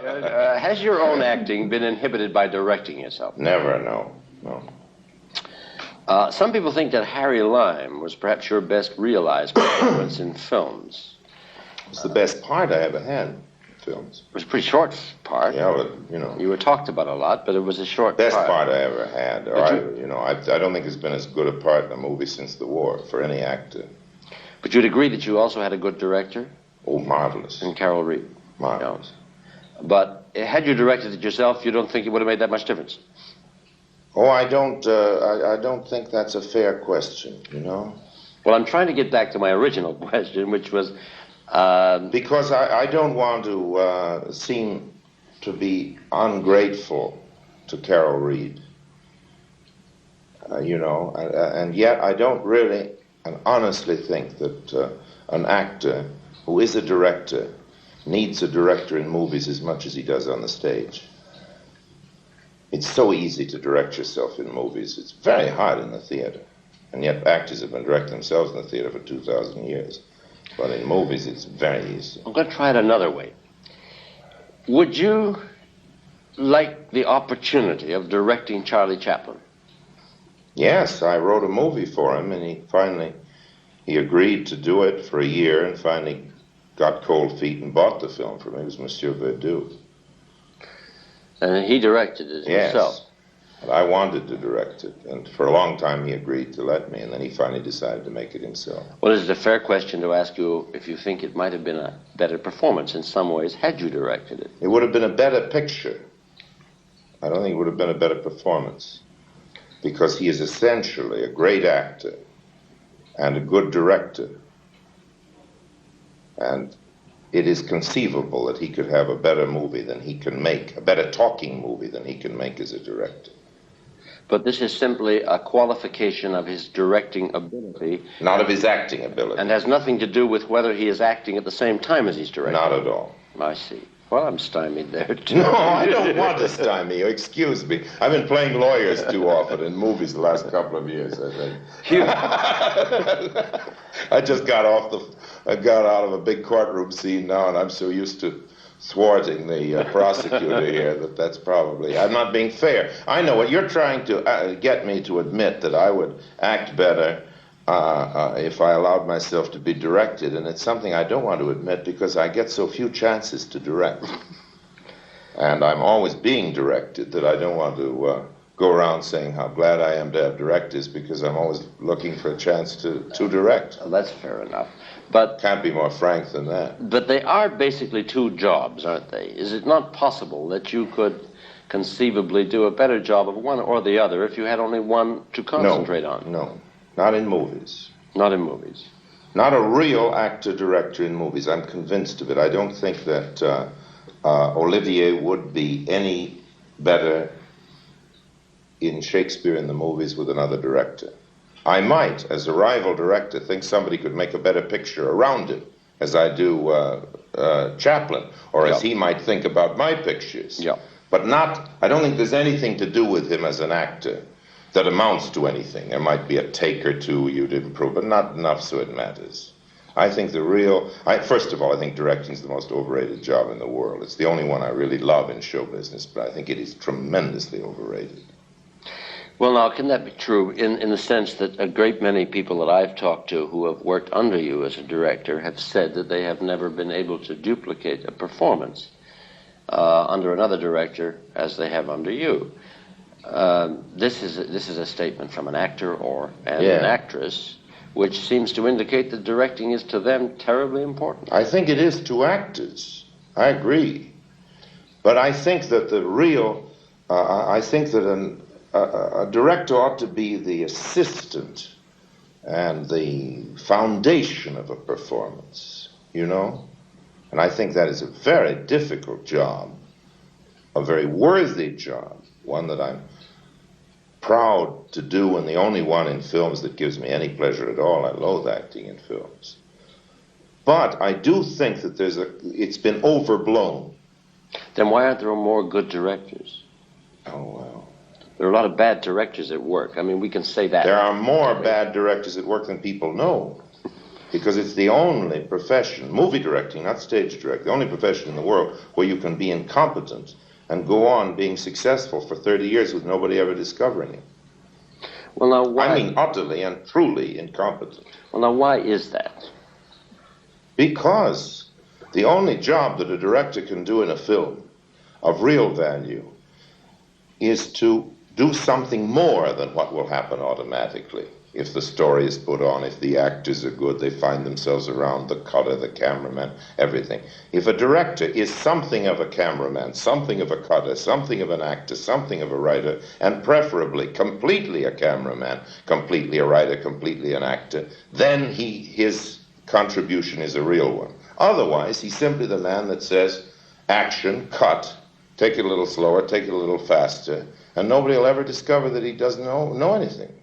Has your own acting been inhibited by directing yourself? Never, no. Some people think that Harry Lime was perhaps your best realized performance in films. It's the best part I ever had in films. It was a pretty short part. Yeah, but, you know. You were talked about a lot, but it was a short best part. Best part I ever had. I don't think there's been as good a part in a movie since the war for any actor. But you'd agree that you also had a good director? Oh, marvelous. And Carol Reed. Marvelous. Yeah. But had you directed it yourself, you don't think it would have made that much difference? Oh, I don't think that's a fair question, you know? Well, I'm trying to get back to my original question, which was... because I don't want to seem to be ungrateful to Carol Reed, and yet I don't really and honestly think that an actor who is a director needs a director in movies as much as he does on the stage. It's so easy to direct yourself in movies. It's very hard in the theater. And yet actors have been directing themselves in the theater for 2,000 years. But in movies, it's very easy. I'm going to try it another way. Would you like the opportunity of directing Charlie Chaplin? Yes, I wrote a movie for him, and he agreed to do it for a year, and finally got cold feet and bought the film for me. It was Monsieur Werdou. And he directed it himself? Yes, but I wanted to direct it, and for a long time he agreed to let me, and then he finally decided to make it himself. Well, is it a fair question to ask you if you think it might have been a better performance in some ways had you directed it? It would have been a better picture. I don't think it would have been a better performance, because he is essentially a great actor and a good director. And it is conceivable that he could have a better movie than he can make, a better talking movie than he can make as a director. But this is simply a qualification of his directing ability. Not of his acting ability. And has nothing to do with whether he is acting at the same time as he's directing. Not at all. I see. Well, I'm stymied there, too. No, I don't want to stymie you. Excuse me. I've been playing lawyers too often in movies the last couple of years, I think. I just got out of a big courtroom scene now, and I'm so used to thwarting the prosecutor here that's probably... I'm not being fair. I know what you're trying to get me to admit, that I would act better if I allowed myself to be directed, and it's something I don't want to admit because I get so few chances to direct. And I'm always being directed that I don't want to go around saying how glad I am to have directors, because I'm always looking for a chance to direct. Well, that's fair enough. But can't be more frank than that. But they are basically two jobs, aren't they? Is it not possible that you could conceivably do a better job of one or the other if you had only one to concentrate on? No. Not in movies. Not in movies. Not a real actor-director in movies. I'm convinced of it. I don't think that Olivier would be any better in Shakespeare in the movies with another director. I might, as a rival director, think somebody could make a better picture around it, as I do Chaplin, or as he might think about my pictures. Yeah. But I don't think there's anything to do with him as an actor that amounts to anything. There might be a take or two you'd improve, but not enough so it matters. I think first of all, I think directing's the most overrated job in the world. It's the only one I really love in show business, but I think it is tremendously overrated. Well, now, can that be true in the sense that a great many people that I've talked to who have worked under you as a director have said that they have never been able to duplicate a performance under another director as they have under you? This is a statement from an actor and an actress, which seems to indicate that directing is to them terribly important. I think it is to actors. I agree. But I think that a director ought to be the assistant and the foundation of a performance, you know? And I think that is a very difficult job, a very worthy job, one that I'm proud to do, and the only one in films that gives me any pleasure at all. I loathe acting in films. But I do think that it's been overblown. Then why aren't there more good directors? Oh, well. There are a lot of bad directors at work. I mean, we can say that. There are more bad directors at work than people know. because it's the only profession, movie directing, not stage directing, the only profession in the world where you can be incompetent and go on being successful for 30 years with nobody ever discovering it. Well, now why? I mean utterly and truly incompetent. Well, now why is that? Because the only job that a director can do in a film of real value is to do something more than what will happen automatically. If the story is put on, if the actors are good, they find themselves around the cutter, the cameraman, everything. If a director is something of a cameraman, something of a cutter, something of an actor, something of a writer, and preferably completely a cameraman, completely a writer, completely an actor, then his contribution is a real one. Otherwise, he's simply the man that says, action, cut, take it a little slower, take it a little faster, and nobody will ever discover that he doesn't know anything.